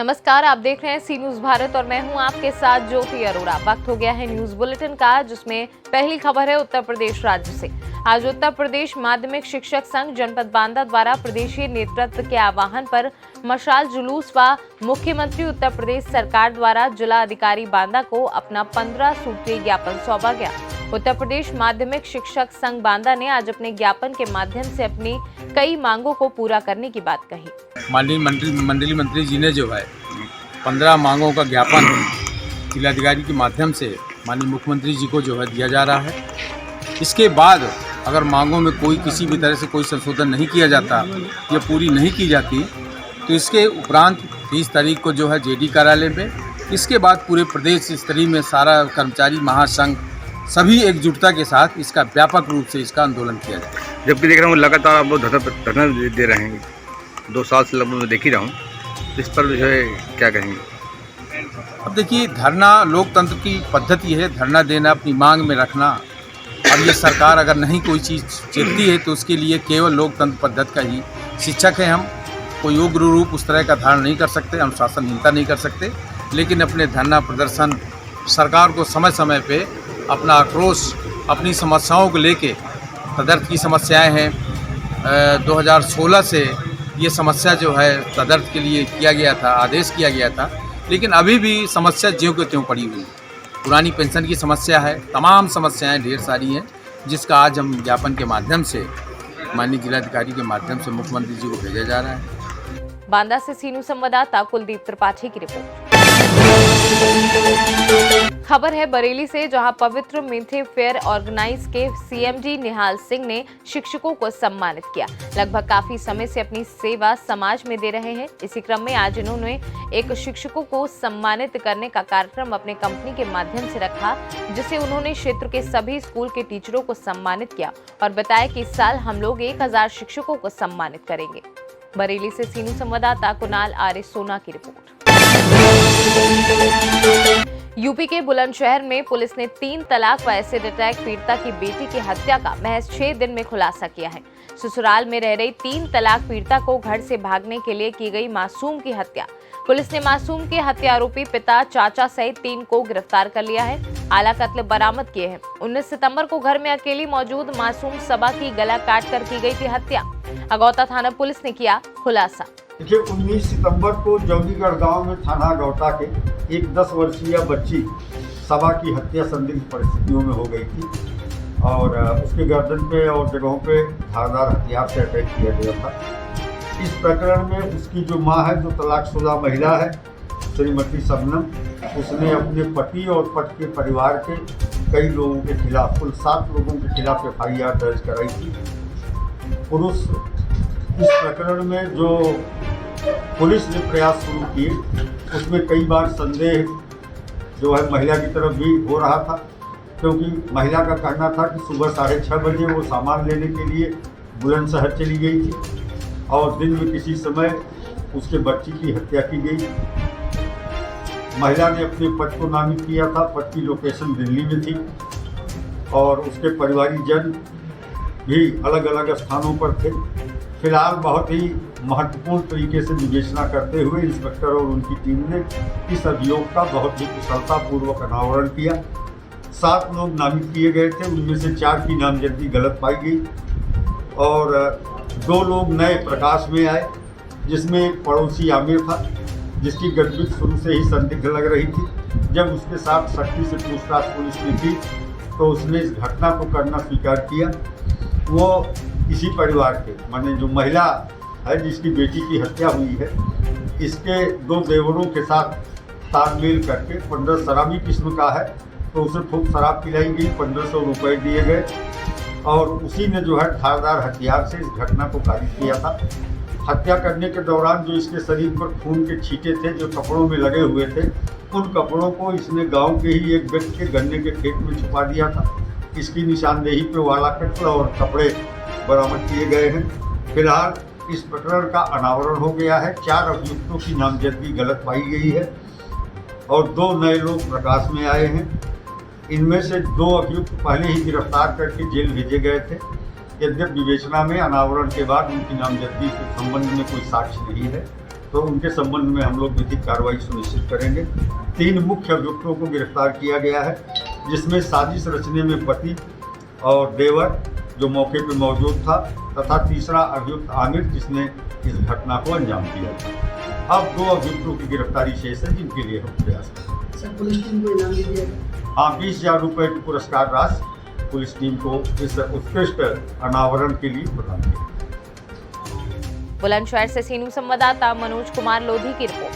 नमस्कार, आप देख रहे हैं सी न्यूज भारत और मैं हूं आपके साथ ज्योति अरोड़ा। वक्त हो गया है न्यूज बुलेटिन का, जिसमें पहली खबर है उत्तर प्रदेश राज्य से। आज उत्तर प्रदेश माध्यमिक शिक्षक संघ जनपद बांदा द्वारा प्रदेशीय नेतृत्व के आह्वान पर मशाल जुलूस व मुख्यमंत्री उत्तर प्रदेश सरकार द्वारा जिला अधिकारी बांदा को अपना 15 सूत्रीय ज्ञापन सौंपा गया। उत्तर प्रदेश माध्यमिक शिक्षक संघ बांदा ने आज अपने ज्ञापन के माध्यम से अपनी कई मांगों को पूरा करने की बात कही। माननीय मंडलीय मंत्री जी ने जो है 15 मांगों का ज्ञापन जिलाधिकारी के माध्यम से माननीय मुख्यमंत्री जी को जो है दिया जा रहा है। इसके बाद अगर मांगों में कोई किसी भी तरह से कोई संशोधन नहीं किया जाता या पूरी नहीं की जाती तो इसके उपरांत 30 तारीख को जो है जेडी कार्यालय में, इसके बाद पूरे प्रदेश स्तरीय में सारा कर्मचारी महासंघ सभी एकजुटता के साथ इसका व्यापक रूप से इसका आंदोलन किया जाए। जबकि देख रहा हूँ लगातार आप लोग धरना दे रहे हैं, 2 साल से लगभग मैं देख ही रहा हूँ, इस पर जो है क्या कहेंगे? अब देखिए, धरना लोकतंत्र की पद्धति है, धरना देना, अपनी मांग में रखना। अब ये सरकार अगर नहीं कोई चीज़ चलती है तो उसके लिए केवल लोकतंत्र पद्धति का ही शिक्षक है। हम कोई उग्र रूप उस तरह का धारण नहीं कर सकते, हम शासनहीनता नहीं कर सकते, लेकिन अपने धरना प्रदर्शन सरकार को समय समय पे अपना आक्रोश, अपनी समस्याओं को लेके, तदर्थ की समस्याएं हैं। 2016 से ये समस्या जो है तदर्थ के लिए किया गया था, आदेश किया गया था, लेकिन अभी भी समस्या ज्यों के त्यों पड़ी हुई है। पुरानी पेंशन की समस्या है, तमाम समस्याएं ढेर सारी हैं, जिसका आज हम ज्ञापन के माध्यम से माननीय जिलाधिकारी के माध्यम से मुख्यमंत्री जी को भेजा जा रहा है। बांदा से सीनू संवाददाता कुलदीप त्रिपाठी की रिपोर्ट। खबर है बरेली से, जहां पवित्र मिथे फेयर ऑर्गेनाइज के सीएमडी निहाल सिंह ने शिक्षकों को सम्मानित किया। लगभग काफी समय से अपनी सेवा समाज में दे रहे हैं। इसी क्रम में आज इन्होंने एक शिक्षकों को सम्मानित करने का कार्यक्रम अपने कंपनी के माध्यम से रखा, जिसे उन्होंने क्षेत्र के सभी स्कूल के टीचरों को सम्मानित किया और बताया कि इस साल हम लोग 1000 शिक्षकों को सम्मानित करेंगे। बरेली से सीनू संवाददाता कुणाल आर्य सोना की रिपोर्ट। यूपी के बुलंदशहर में पुलिस ने 3 तलाक व एसिड अटैक पीड़िता की बेटी की हत्या का महज 6 दिन में खुलासा किया है। ससुराल में रह रही 3 तलाक पीड़िता को घर से भागने के लिए की गई मासूम की हत्या। पुलिस ने मासूम के हत्या आरोपी पिता, चाचा सहित 3 को गिरफ्तार कर लिया है। आला कत्ल बरामद किए हैं। 19 सितंबर को घर में अकेली मौजूद मासूम सबा की गला काट कर की गई थी हत्या। अगौता थाना पुलिस ने किया खुलासा। देखिए, 19 सितंबर को जौलीगढ़ गांव में थाना अगौता के एक 10 वर्षीय बच्ची सबा की हत्या संदिग्ध परिस्थितियों में हो गई थी और उसके गर्दन पे और जगहों पे धारदार हथियार से अटैक किया गया था। इस प्रकरण में उसकी जो मां है, जो तलाकशुदा महिला है, श्रीमती शबनम, उसने अपने पति और पति के परिवार के कई लोगों के खिलाफ, कुल 7 लोगों के खिलाफ FIR दर्ज कराई थी। पुरुष इस प्रकरण में जो पुलिस ने प्रयास शुरू किए, उसमें कई बार संदेह जो है महिला की तरफ भी हो रहा था, क्योंकि महिला का कहना था कि सुबह 6:30 बजे वो सामान लेने के लिए बुलंदशहर चली गई थी और दिन में किसी समय उसके बच्ची की हत्या की गई। महिला ने अपने पति को नामित किया था, पति की लोकेशन दिल्ली में थी और उसके परिवारीजन भी अलग अलग स्थानों पर थे। फिलहाल बहुत ही महत्वपूर्ण तरीके से विवेचना करते हुए इंस्पेक्टर और उनकी टीम ने इस अभियोग का बहुत ही कुशलतापूर्वक अनावरण किया। 7 लोग नामित किए गए थे, उनमें से 4 की नामजदगी गलत पाई गई और 2 लोग नए प्रकाश में आए, जिसमें एक पड़ोसी आमिर था, जिसकी गतिविधि शुरू से ही संदिग्ध लग रही थी। जब उसके साथ सख्ती से पूछताछ पुलिस ने की तो उसने इस घटना को करना स्वीकार किया। वो इसी परिवार के, माने जो महिला है जिसकी बेटी की हत्या हुई है, इसके 2 देवरों के साथ तालमेल करके 15 शराबी किस्म का है तो उसे खूब शराब पिलाई गई, 1500 रुपये दिए गए और उसी ने जो है धारदार हथियार से इस घटना को कारित किया था। हत्या करने के दौरान जो इसके शरीर पर खून के छींटे थे जो कपड़ों में लगे हुए थे, उन कपड़ों को इसने गांव के ही एक व्यक्ति के गन्ने के खेत में छुपा दिया था। इसकी निशानदेही पे वाला कत्ल और कपड़े बरामद किए गए हैं। फिलहाल इस प्रकरण का अनावरण हो गया है। 4 अभियुक्तों की नामजदगी गलत पाई गई है और 2 नए लोग प्रकाश में आए हैं। इनमें से 2 अभियुक्त पहले ही गिरफ्तार करके जेल भेजे गए थे। यद्यप विवेचना में अनावरण के बाद उनकी नामजदगी के संबंध में कोई साक्ष्य नहीं है, तो उनके संबंध में हम लोग विधिक कार्रवाई सुनिश्चित करेंगे। 3 मुख्य अभियुक्तों को गिरफ्तार किया गया है, जिसमें साजिश रचने में पति और देवर जो मौके पर मौजूद था, तथा तीसरा अभियुक्त आमिर जिसने इस घटना को अंजाम दिया था। अब 2 अभियुक्तों की गिरफ्तारी शेष है, जिनके लिए हम प्रयास करेंगे। सर, पुलिस टीम को इनाम दे दिया गया? हाँ, 20,000 रुपये की पुरस्कार राशि पुलिस टीम को इस उत्कृष्ट अनावरण के लिए प्रदान किया। बुलंदशहर से सीनू संवाददाता मनोज कुमार लोधी की रिपोर्ट।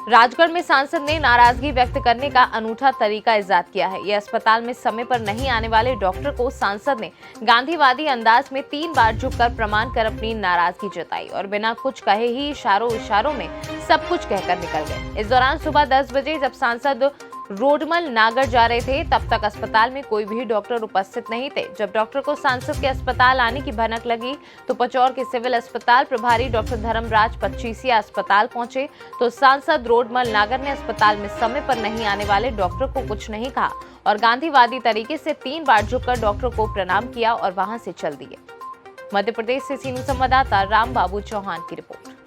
राजगढ़ में सांसद ने नाराजगी व्यक्त करने का अनूठा तरीका इजाद किया है। ये अस्पताल में समय पर नहीं आने वाले डॉक्टर को सांसद ने गांधीवादी अंदाज में 3 बार झुककर प्रमाण कर अपनी नाराजगी जताई और बिना कुछ कहे ही इशारों में सब कुछ कहकर निकल गए। इस दौरान सुबह 10 बजे जब सांसद रोडमल नागर जा रहे थे, तब तक अस्पताल में कोई भी डॉक्टर उपस्थित नहीं थे। जब डॉक्टर को सांसद के अस्पताल आने की भनक लगी तो पचौर के सिविल अस्पताल प्रभारी डॉक्टर धर्मराज पच्चीसिया अस्पताल पहुंचे तो सांसद रोडमल नागर ने अस्पताल में समय पर नहीं आने वाले डॉक्टर को कुछ नहीं कहा और गांधीवादी तरीके से 3 बार झुककर डॉक्टर को प्रणाम किया और वहां से चल दिए। मध्य प्रदेश से सीनू संवाददाता राम बाबू चौहान की रिपोर्ट।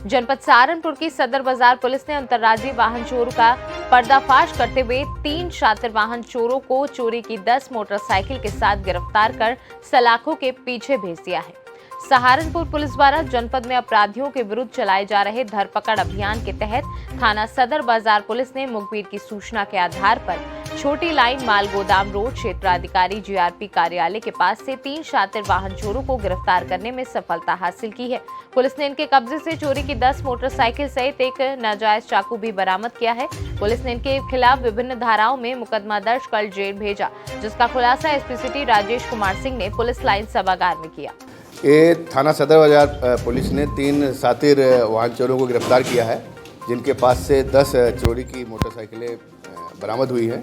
जनपद सहारनपुर की सदर बाजार पुलिस ने अंतर्राज्यीय वाहन चोरों का पर्दाफाश करते हुए 3 शातिर वाहन चोरों को चोरी की 10 मोटरसाइकिल के साथ गिरफ्तार कर सलाखों के पीछे भेज दिया है। सहारनपुर पुलिस द्वारा जनपद में अपराधियों के विरुद्ध चलाए जा रहे धरपकड़ अभियान के तहत थाना सदर बाजार पुलिस ने मुखबिर की सूचना के आधार पर छोटी लाइन माल गोदाम रोड क्षेत्राधिकारी जीआरपी कार्यालय के पास से 3 शातिर वाहन चोरों को गिरफ्तार करने में सफलता हासिल की है। पुलिस ने इनके कब्जे से चोरी की 10 मोटरसाइकिल सहित एक नाजायज चाकू भी बरामद किया है। पुलिस ने इनके खिलाफ विभिन्न धाराओं में मुकदमा दर्ज कर जेल भेजा, जिसका खुलासा एसपी सिटी राजेश कुमार सिंह ने पुलिस लाइन सभागार में किया। ये थाना सदर बाजार पुलिस ने 3 शातिर वाहन चोरों को गिरफ्तार किया है, जिनके पास से 10 चोरी की मोटरसाइकिलें बरामद हुई हैं।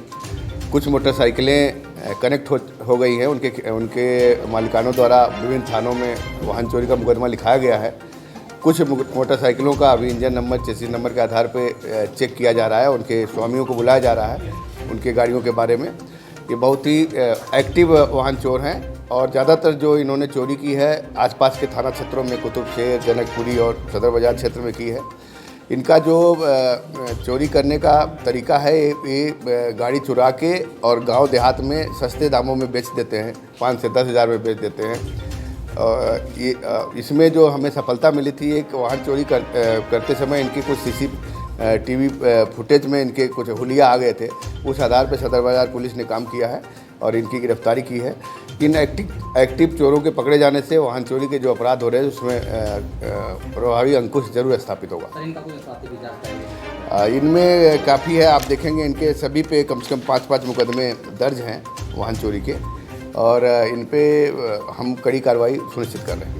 कुछ मोटरसाइकिलें कनेक्ट हो गई हैं, उनके मालिकानों द्वारा विभिन्न थानों में वाहन चोरी का मुकदमा लिखाया गया है। कुछ मोटरसाइकिलों का अभी इंजन नंबर, चेसिस नंबर के आधार पर चेक किया जा रहा है, उनके स्वामियों को बुलाया जा रहा है उनके गाड़ियों के बारे में। ये बहुत ही एक्टिव वाहन चोर हैं और ज़्यादातर जो इन्होंने चोरी की है आसपास के थाना क्षेत्रों में कुतुबशेर, जनकपुरी और सदर बाजार क्षेत्र में की है। इनका जो चोरी करने का तरीका है, ये गाड़ी चुरा के और गांव देहात में सस्ते दामों में बेच देते हैं, 5 से 10 हज़ार में बेच देते हैं। इसमें जो हमें सफलता मिली थी, एक वाहन चोरी करते समय इनकी कुछ CCTV फुटेज में इनके कुछ हुलिया आ गए थे। उस आधार पर सदर बाजार पुलिस ने काम किया है और इनकी गिरफ्तारी की है। इन एक्टिव चोरों के पकड़े जाने से वाहन चोरी के जो अपराध हो रहे हैं उसमें प्रभावी अंकुश जरूर स्थापित होगा। इनमें काफ़ी है, आप देखेंगे इनके सभी पे कम से कम 5-5 मुकदमे दर्ज हैं वाहन चोरी के और इन पे हम कड़ी कार्रवाई सुनिश्चित कर रहे हैं।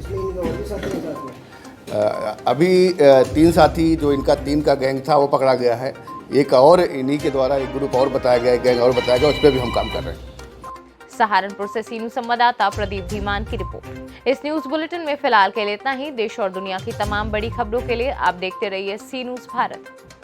अभी 3 साथी जो इनका 3 का गैंग था वो पकड़ा गया है। एक और इन्हीं के द्वारा एक ग्रुप और बताया गया, गैंग और बताया गया, उस पर भी हम काम कर रहे हैं। सहारनपुर से सीनू संवाददाता प्रदीप धीमान की रिपोर्ट। इस न्यूज बुलेटिन में फिलहाल के लिए इतना ही। देश और दुनिया की तमाम बड़ी खबरों के लिए आप देखते रहिए सी न्यूज़ भारत।